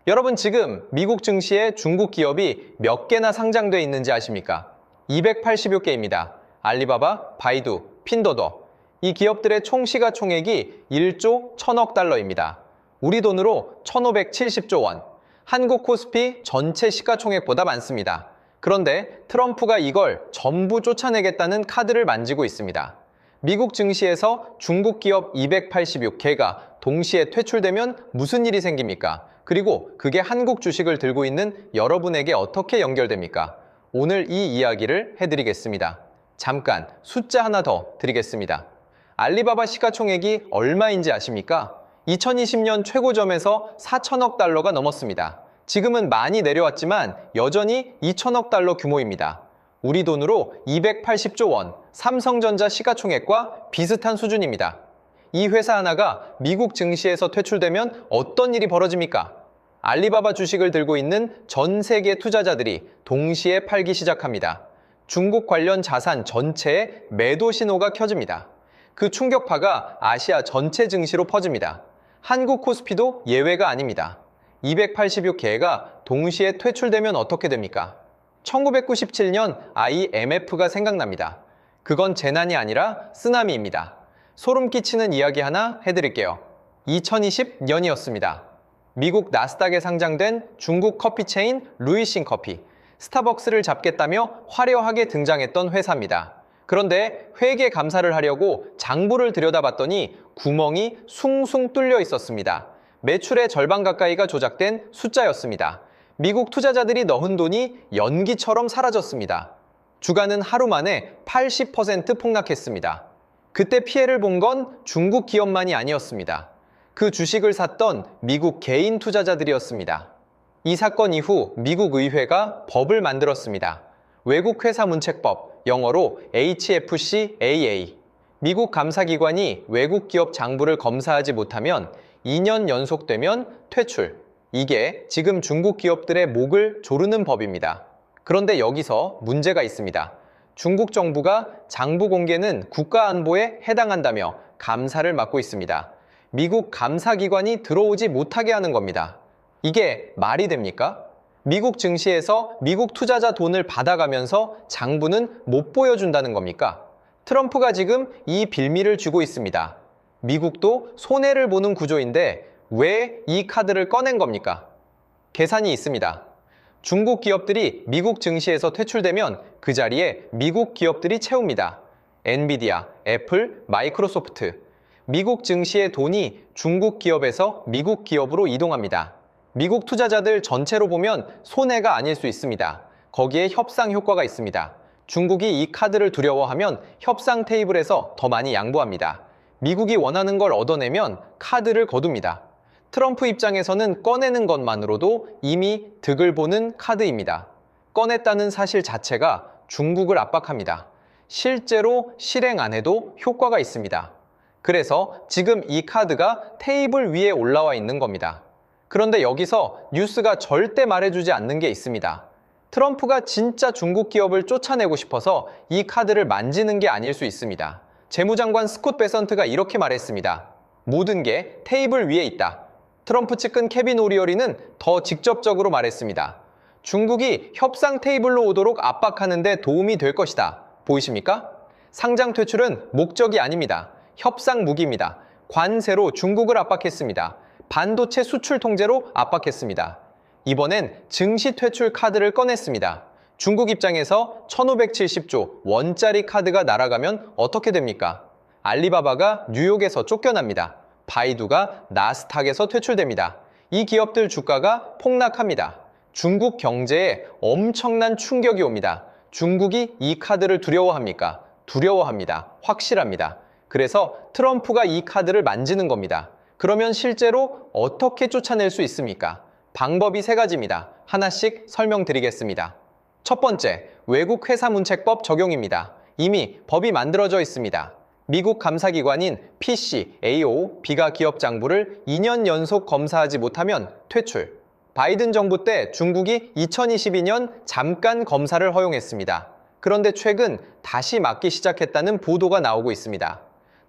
여러분 지금 미국 증시에 중국 기업이 몇 개나 상장돼 있는지 아십니까? 280여 개입니다. 알리바바, 바이두, 핀도더. 이 기업들의 총 시가총액이 1조 1000억 달러입니다. 우리 돈으로 1570조 원. 한국 코스피 전체 시가총액보다 많습니다. 그런데 트럼프가 이걸 전부 쫓아내겠다는 카드를 만지고 있습니다. 미국 증시에서 중국 기업 286개가 동시에 퇴출되면 무슨 일이 생깁니까? 그리고 그게 한국 주식을 들고 있는 여러분에게 어떻게 연결됩니까? 오늘 이 이야기를 해드리겠습니다. 잠깐 숫자 하나 더 드리겠습니다. 알리바바 시가총액이 얼마인지 아십니까? 2020년 최고점에서 4천억 달러가 넘었습니다. 지금은 많이 내려왔지만 여전히 2천억 달러 규모입니다. 우리 돈으로 280조 원, 삼성전자 시가총액과 비슷한 수준입니다. 이 회사 하나가 미국 증시에서 퇴출되면 어떤 일이 벌어집니까? 알리바바 주식을 들고 있는 전 세계 투자자들이 동시에 팔기 시작합니다. 중국 관련 자산 전체에 매도 신호가 켜집니다. 그 충격파가 아시아 전체 증시로 퍼집니다. 한국 코스피도 예외가 아닙니다. 286개가 동시에 퇴출되면 어떻게 됩니까? 1997년 IMF가 생각납니다. 그건 재난이 아니라 쓰나미입니다. 소름 끼치는 이야기 하나 해드릴게요. 2020년이었습니다. 미국 나스닥에 상장된 중국 커피 체인 루이싱 커피, 스타벅스를 잡겠다며 화려하게 등장했던 회사입니다. 그런데 회계 감사를 하려고 장부를 들여다봤더니 구멍이 숭숭 뚫려 있었습니다. 매출의 절반 가까이가 조작된 숫자였습니다. 미국 투자자들이 넣은 돈이 연기처럼 사라졌습니다. 주가는 하루 만에 80% 폭락했습니다. 그때 피해를 본 건 중국 기업만이 아니었습니다. 그 주식을 샀던 미국 개인 투자자들이었습니다. 이 사건 이후 미국 의회가 법을 만들었습니다. 외국 회사 문책법, 영어로 HFCAA. 미국 감사기관이 외국 기업 장부를 검사하지 못하면 2년 연속되면 퇴출. 이게 지금 중국 기업들의 목을 조르는 법입니다. 그런데 여기서 문제가 있습니다. 중국 정부가 장부 공개는 국가안보에 해당한다며 감사를 맡고 있습니다. 미국 감사기관이 들어오지 못하게 하는 겁니다. 이게 말이 됩니까? 미국 증시에서 미국 투자자 돈을 받아가면서 장부는 못 보여준다는 겁니까? 트럼프가 지금 이 빌미를 주고 있습니다. 미국도 손해를 보는 구조인데 왜 이 카드를 꺼낸 겁니까? 계산이 있습니다. 중국 기업들이 미국 증시에서 퇴출되면 그 자리에 미국 기업들이 채웁니다. 엔비디아, 애플, 마이크로소프트. 미국 증시의 돈이 중국 기업에서 미국 기업으로 이동합니다. 미국 투자자들 전체로 보면 손해가 아닐 수 있습니다. 거기에 협상 효과가 있습니다. 중국이 이 카드를 두려워하면 협상 테이블에서 더 많이 양보합니다. 미국이 원하는 걸 얻어내면 카드를 거둡니다. 트럼프 입장에서는 꺼내는 것만으로도 이미 득을 보는 카드입니다. 꺼냈다는 사실 자체가 중국을 압박합니다. 실제로 실행 안 해도 효과가 있습니다. 그래서 지금 이 카드가 테이블 위에 올라와 있는 겁니다. 그런데 여기서 뉴스가 절대 말해주지 않는 게 있습니다. 트럼프가 진짜 중국 기업을 쫓아내고 싶어서 이 카드를 만지는 게 아닐 수 있습니다. 재무장관 스콧 베선트가 이렇게 말했습니다. 모든 게 테이블 위에 있다. 트럼프 측근 케빈 오리어리는 더 직접적으로 말했습니다. 중국이 협상 테이블로 오도록 압박하는 데 도움이 될 것이다. 보이십니까? 상장 퇴출은 목적이 아닙니다. 협상 무기입니다. 관세로 중국을 압박했습니다. 반도체 수출 통제로 압박했습니다. 이번엔 증시 퇴출 카드를 꺼냈습니다. 중국 입장에서 1570조 원짜리 카드가 날아가면 어떻게 됩니까? 알리바바가 뉴욕에서 쫓겨납니다. 바이두가 나스닥에서 퇴출됩니다. 이 기업들 주가가 폭락합니다. 중국 경제에 엄청난 충격이 옵니다. 중국이 이 카드를 두려워합니까? 두려워합니다. 확실합니다. 그래서 트럼프가 이 카드를 만지는 겁니다. 그러면 실제로 어떻게 쫓아낼 수 있습니까? 방법이 세 가지입니다. 하나씩 설명드리겠습니다. 첫 번째, 외국 회사 문책법 적용입니다. 이미 법이 만들어져 있습니다. 미국 감사기관인 PCAO, 비가 기업 장부를 2년 연속 검사하지 못하면 퇴출. 바이든 정부 때 중국이 2022년 잠깐 검사를 허용했습니다. 그런데 최근 다시 막기 시작했다는 보도가 나오고 있습니다.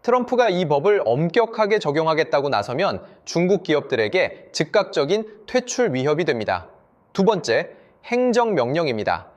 트럼프가 이 법을 엄격하게 적용하겠다고 나서면 중국 기업들에게 즉각적인 퇴출 위협이 됩니다. 두 번째, 행정명령입니다.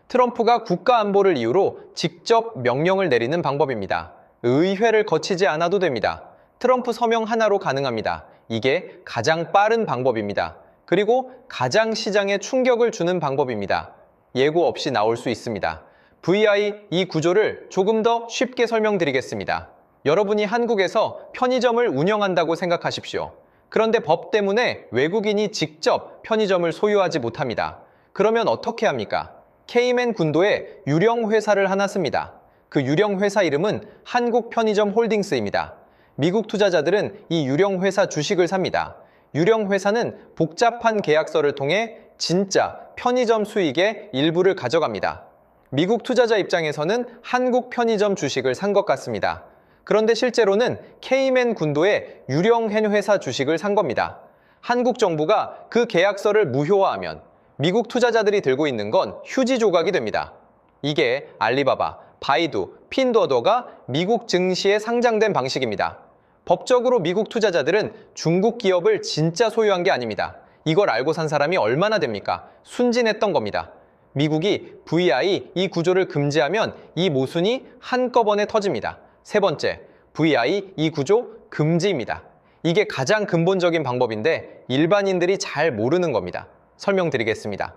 트럼프가 국가안보를 이유로 직접 명령을 내리는 방법입니다. 의회를 거치지 않아도 됩니다. 트럼프 서명 하나로 가능합니다. 이게 가장 빠른 방법입니다. 그리고 가장 시장에 충격을 주는 방법입니다. 예고 없이 나올 수 있습니다. VI 이 구조를 조금 더 쉽게 설명드리겠습니다. 여러분이 한국에서 편의점을 운영한다고 생각하십시오. 그런데 법 때문에 외국인이 직접 편의점을 소유하지 못합니다. 그러면 어떻게 합니까? 케이맨 군도에 유령 회사를 하나 씁니다. 그 유령 회사 이름은 한국편의점홀딩스입니다. 미국 투자자들은 이 유령 회사 주식을 삽니다. 유령 회사는 복잡한 계약서를 통해 진짜 편의점 수익의 일부를 가져갑니다. 미국 투자자 입장에서는 한국 편의점 주식을 산 것 같습니다. 그런데 실제로는 케이맨 군도의 유령hen 회사 주식을 산 겁니다. 한국 정부가 그 계약서를 무효화하면 미국 투자자들이 들고 있는 건 휴지 조각이 됩니다. 이게 알리바바, 바이두, 핀도어더가 미국 증시에 상장된 방식입니다. 법적으로 미국 투자자들은 중국 기업을 진짜 소유한 게 아닙니다. 이걸 알고 산 사람이 얼마나 됩니까? 순진했던 겁니다. 미국이 VI 이 구조를 금지하면 이 모순이 한꺼번에 터집니다. 세 번째, VI 이 구조 금지입니다. 이게 가장 근본적인 방법인데 일반인들이 잘 모르는 겁니다. 설명드리겠습니다.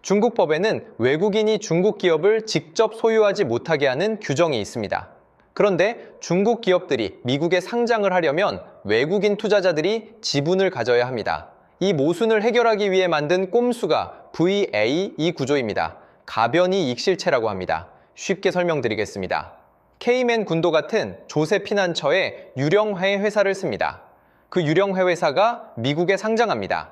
중국 법에는 외국인이 중국 기업을 직접 소유하지 못하게 하는 규정이 있습니다. 그런데 중국 기업들이 미국에 상장을 하려면 외국인 투자자들이 지분을 가져야 합니다. 이 모순을 해결하기 위해 만든 꼼수가 VA 이 구조입니다. 가변이 익실체라고 합니다. 쉽게 설명드리겠습니다. 케이맨 군도 같은 조세 피난처에 유령해 회사를 씁니다. 그 유령해 회사가 미국에 상장합니다.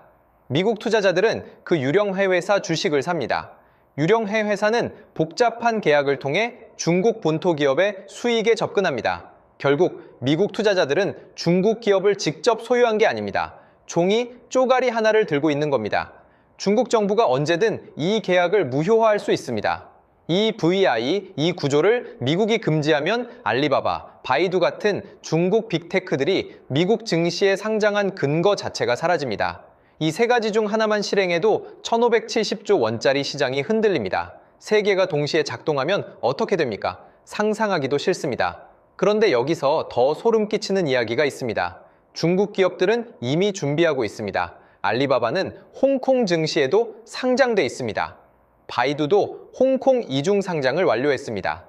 미국 투자자들은 그 유령해 회사 주식을 삽니다. 유령해 회사는 복잡한 계약을 통해 중국 본토 기업의 수익에 접근합니다. 결국 미국 투자자들은 중국 기업을 직접 소유한 게 아닙니다. 종이 쪼가리 하나를 들고 있는 겁니다. 중국 정부가 언제든 이 계약을 무효화할 수 있습니다. 이 VI, 이 구조를 미국이 금지하면 알리바바, 바이두 같은 중국 빅테크들이 미국 증시에 상장한 근거 자체가 사라집니다. 이 세 가지 중 하나만 실행해도 1570조 원짜리 시장이 흔들립니다. 세 개가 동시에 작동하면 어떻게 됩니까? 상상하기도 싫습니다. 그런데 여기서 더 소름 끼치는 이야기가 있습니다. 중국 기업들은 이미 준비하고 있습니다. 알리바바는 홍콩 증시에도 상장돼 있습니다. 바이두도 홍콩 이중 상장을 완료했습니다.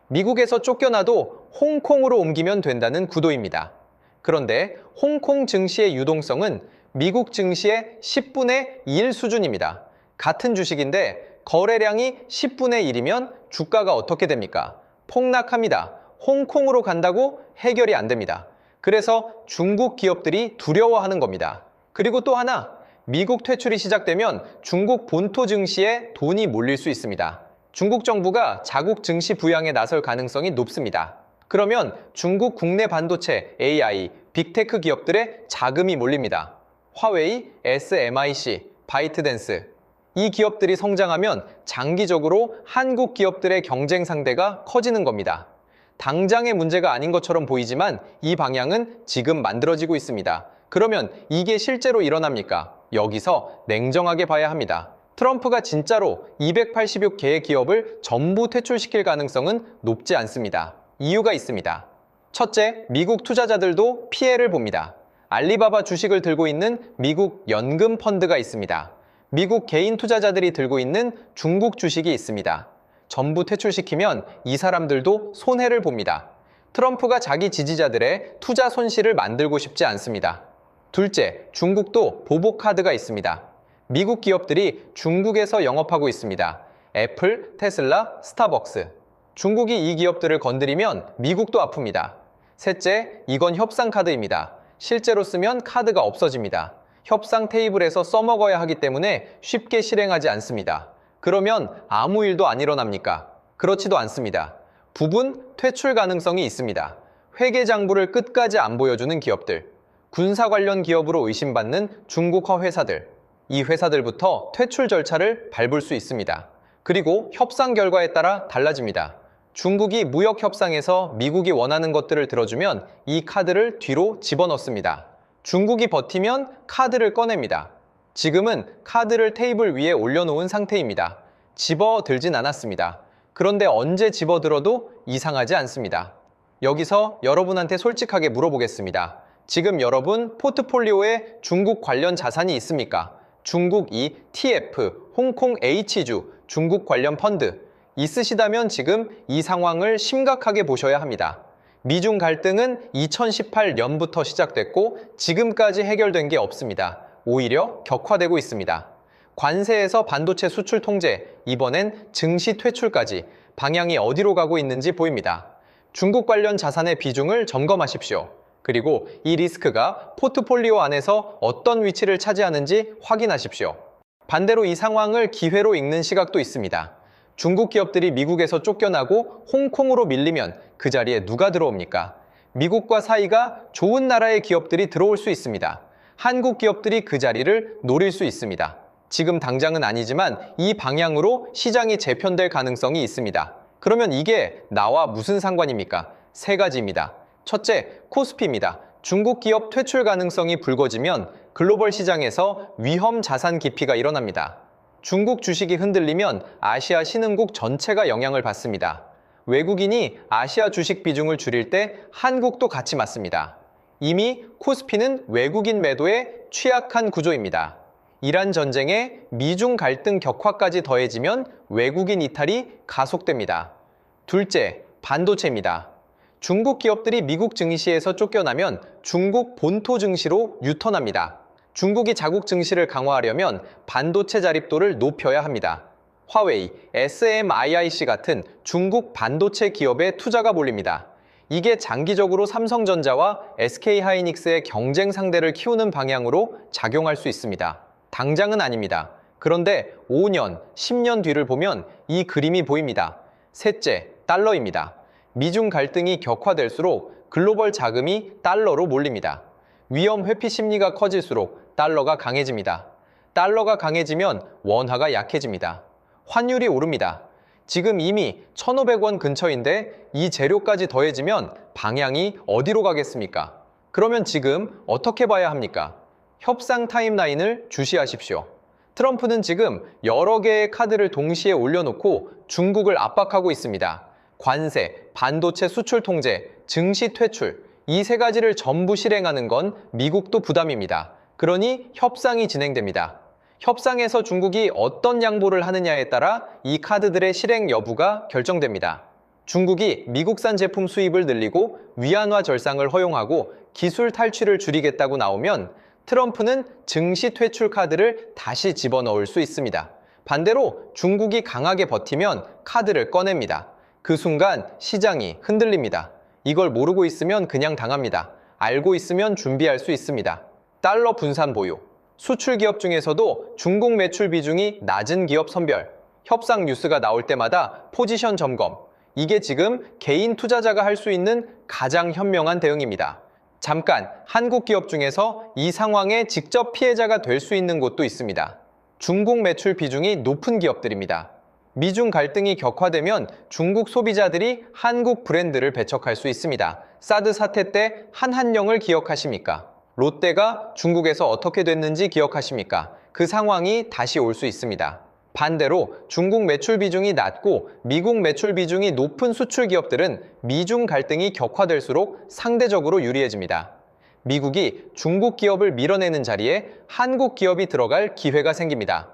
미국에서 쫓겨나도 홍콩으로 옮기면 된다는 구도입니다. 그런데 홍콩 증시의 유동성은 미국 증시의 10분의 1 수준입니다. 같은 주식인데 거래량이 10분의 1이면 주가가 어떻게 됩니까? 폭락합니다. 홍콩으로 간다고 해결이 안 됩니다. 그래서 중국 기업들이 두려워하는 겁니다. 그리고 또 하나, 미국 퇴출이 시작되면 중국 본토 증시에 돈이 몰릴 수 있습니다. 중국 정부가 자국 증시 부양에 나설 가능성이 높습니다. 그러면 중국 국내 반도체, AI, 빅테크 기업들의 자금이 몰립니다. 화웨이, SMIC, 바이트댄스. 이 기업들이 성장하면 장기적으로 한국 기업들의 경쟁 상대가 커지는 겁니다. 당장의 문제가 아닌 것처럼 보이지만 이 방향은 지금 만들어지고 있습니다. 그러면 이게 실제로 일어납니까? 여기서 냉정하게 봐야 합니다. 트럼프가 진짜로 286개의 기업을 전부 퇴출시킬 가능성은 높지 않습니다. 이유가 있습니다. 첫째, 미국 투자자들도 피해를 봅니다. 알리바바 주식을 들고 있는 미국 연금 펀드가 있습니다. 미국 개인 투자자들이 들고 있는 중국 주식이 있습니다. 전부 퇴출시키면 이 사람들도 손해를 봅니다. 트럼프가 자기 지지자들의 투자 손실을 만들고 싶지 않습니다. 둘째, 중국도 보복카드가 있습니다. 미국 기업들이 중국에서 영업하고 있습니다. 애플, 테슬라, 스타벅스. 중국이 이 기업들을 건드리면 미국도 아픕니다. 셋째, 이건 협상카드입니다. 실제로 쓰면 카드가 없어집니다. 협상 테이블에서 써먹어야 하기 때문에 쉽게 실행하지 않습니다. 그러면 아무 일도 안 일어납니까? 그렇지도 않습니다. 부분 퇴출 가능성이 있습니다. 회계장부를 끝까지 안 보여주는 기업들, 군사 관련 기업으로 의심받는 중국어 회사들, 이 회사들부터 퇴출 절차를 밟을 수 있습니다. 그리고 협상 결과에 따라 달라집니다. 중국이 무역 협상에서 미국이 원하는 것들을 들어주면 이 카드를 뒤로 집어넣습니다. 중국이 버티면 카드를 꺼냅니다. 지금은 카드를 테이블 위에 올려놓은 상태입니다. 집어들진 않았습니다. 그런데 언제 집어들어도 이상하지 않습니다. 여기서 여러분한테 솔직하게 물어보겠습니다. 지금 여러분 포트폴리오에 중국 관련 자산이 있습니까? 중국 ETF, 홍콩 H주, 중국 관련 펀드 있으시다면 지금 이 상황을 심각하게 보셔야 합니다. 미중 갈등은 2018년부터 시작됐고 지금까지 해결된 게 없습니다. 오히려 격화되고 있습니다. 관세에서 반도체 수출 통제, 이번엔 증시 퇴출까지 방향이 어디로 가고 있는지 보입니다. 중국 관련 자산의 비중을 점검하십시오. 그리고 이 리스크가 포트폴리오 안에서 어떤 위치를 차지하는지 확인하십시오. 반대로 이 상황을 기회로 읽는 시각도 있습니다. 중국 기업들이 미국에서 쫓겨나고 홍콩으로 밀리면 그 자리에 누가 들어옵니까? 미국과 사이가 좋은 나라의 기업들이 들어올 수 있습니다. 한국 기업들이 그 자리를 노릴 수 있습니다. 지금 당장은 아니지만 이 방향으로 시장이 재편될 가능성이 있습니다. 그러면 이게 나와 무슨 상관입니까? 세 가지입니다. 첫째, 코스피입니다. 중국 기업 퇴출 가능성이 불거지면 글로벌 시장에서 위험 자산 기피가 일어납니다. 중국 주식이 흔들리면 아시아 신흥국 전체가 영향을 받습니다. 외국인이 아시아 주식 비중을 줄일 때 한국도 같이 맞습니다. 이미 코스피는 외국인 매도에 취약한 구조입니다. 이란 전쟁에 미중 갈등 격화까지 더해지면 외국인 이탈이 가속됩니다. 둘째, 반도체입니다. 중국 기업들이 미국 증시에서 쫓겨나면 중국 본토 증시로 유턴합니다. 중국이 자국 증시를 강화하려면 반도체 자립도를 높여야 합니다. 화웨이, SMIC 같은 중국 반도체 기업에 투자가 몰립니다. 이게 장기적으로 삼성전자와 SK하이닉스의 경쟁 상대를 키우는 방향으로 작용할 수 있습니다. 당장은 아닙니다. 그런데 5년, 10년 뒤를 보면 이 그림이 보입니다. 셋째, 달러입니다. 미중 갈등이 격화될수록 글로벌 자금이 달러로 몰립니다. 위험 회피 심리가 커질수록 달러가 강해집니다. 달러가 강해지면 원화가 약해집니다. 환율이 오릅니다. 지금 이미 1,500원 근처인데 이 재료까지 더해지면 방향이 어디로 가겠습니까? 그러면 지금 어떻게 봐야 합니까? 협상 타임라인을 주시하십시오. 트럼프는 지금 여러 개의 카드를 동시에 올려놓고 중국을 압박하고 있습니다. 관세, 반도체 수출 통제, 증시 퇴출, 이 세 가지를 전부 실행하는 건 미국도 부담입니다. 그러니 협상이 진행됩니다. 협상에서 중국이 어떤 양보를 하느냐에 따라 이 카드들의 실행 여부가 결정됩니다. 중국이 미국산 제품 수입을 늘리고 위안화 절상을 허용하고 기술 탈취를 줄이겠다고 나오면 트럼프는 증시 퇴출 카드를 다시 집어넣을 수 있습니다. 반대로 중국이 강하게 버티면 카드를 꺼냅니다. 그 순간 시장이 흔들립니다. 이걸 모르고 있으면 그냥 당합니다. 알고 있으면 준비할 수 있습니다. 달러 분산 보유. 수출 기업 중에서도 중국 매출 비중이 낮은 기업 선별. 협상 뉴스가 나올 때마다 포지션 점검. 이게 지금 개인 투자자가 할 수 있는 가장 현명한 대응입니다. 잠깐, 한국 기업 중에서 이 상황의 직접 피해자가 될 수 있는 곳도 있습니다. 중국 매출 비중이 높은 기업들입니다. 미중 갈등이 격화되면 중국 소비자들이 한국 브랜드를 배척할 수 있습니다. 사드 사태 때 한한령을 기억하십니까? 롯데가 중국에서 어떻게 됐는지 기억하십니까? 그 상황이 다시 올 수 있습니다. 반대로 중국 매출 비중이 낮고 미국 매출 비중이 높은 수출 기업들은 미중 갈등이 격화될수록 상대적으로 유리해집니다. 미국이 중국 기업을 밀어내는 자리에 한국 기업이 들어갈 기회가 생깁니다.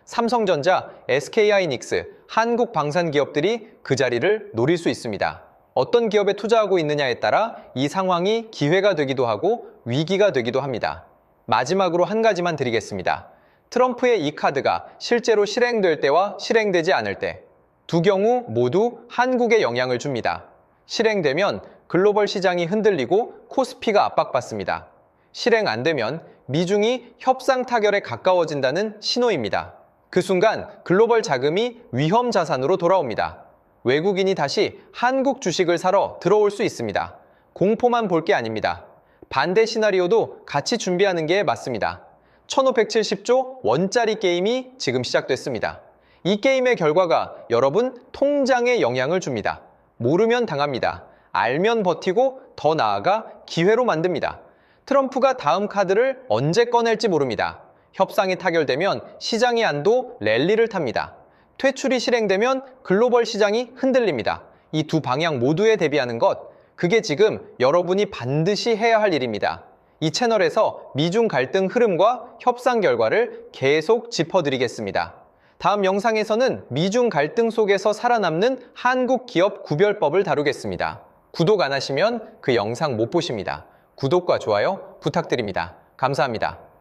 삼성전자, SK하이닉스, 한국 방산 기업들이 그 자리를 노릴 수 있습니다. 어떤 기업에 투자하고 있느냐에 따라 이 상황이 기회가 되기도 하고 위기가 되기도 합니다. 마지막으로 한 가지만 드리겠습니다. 트럼프의 이 카드가 실제로 실행될 때와 실행되지 않을 때, 두 경우 모두 한국에 영향을 줍니다. 실행되면 글로벌 시장이 흔들리고 코스피가 압박받습니다. 실행 안 되면 미중이 협상 타결에 가까워진다는 신호입니다. 그 순간 글로벌 자금이 위험 자산으로 돌아옵니다. 외국인이 다시 한국 주식을 사러 들어올 수 있습니다. 공포만 볼 게 아닙니다. 반대 시나리오도 같이 준비하는 게 맞습니다. 1570조 원짜리 게임이 지금 시작됐습니다. 이 게임의 결과가 여러분 통장에 영향을 줍니다. 모르면 당합니다. 알면 버티고 더 나아가 기회로 만듭니다. 트럼프가 다음 카드를 언제 꺼낼지 모릅니다. 협상이 타결되면 시장의 안도 랠리를 탑니다. 퇴출이 실행되면 글로벌 시장이 흔들립니다. 이 두 방향 모두에 대비하는 것, 그게 지금 여러분이 반드시 해야 할 일입니다. 이 채널에서 미중 갈등 흐름과 협상 결과를 계속 짚어드리겠습니다. 다음 영상에서는 미중 갈등 속에서 살아남는 한국 기업 구별법을 다루겠습니다. 구독 안 하시면 그 영상 못 보십니다. 구독과 좋아요 부탁드립니다. 감사합니다.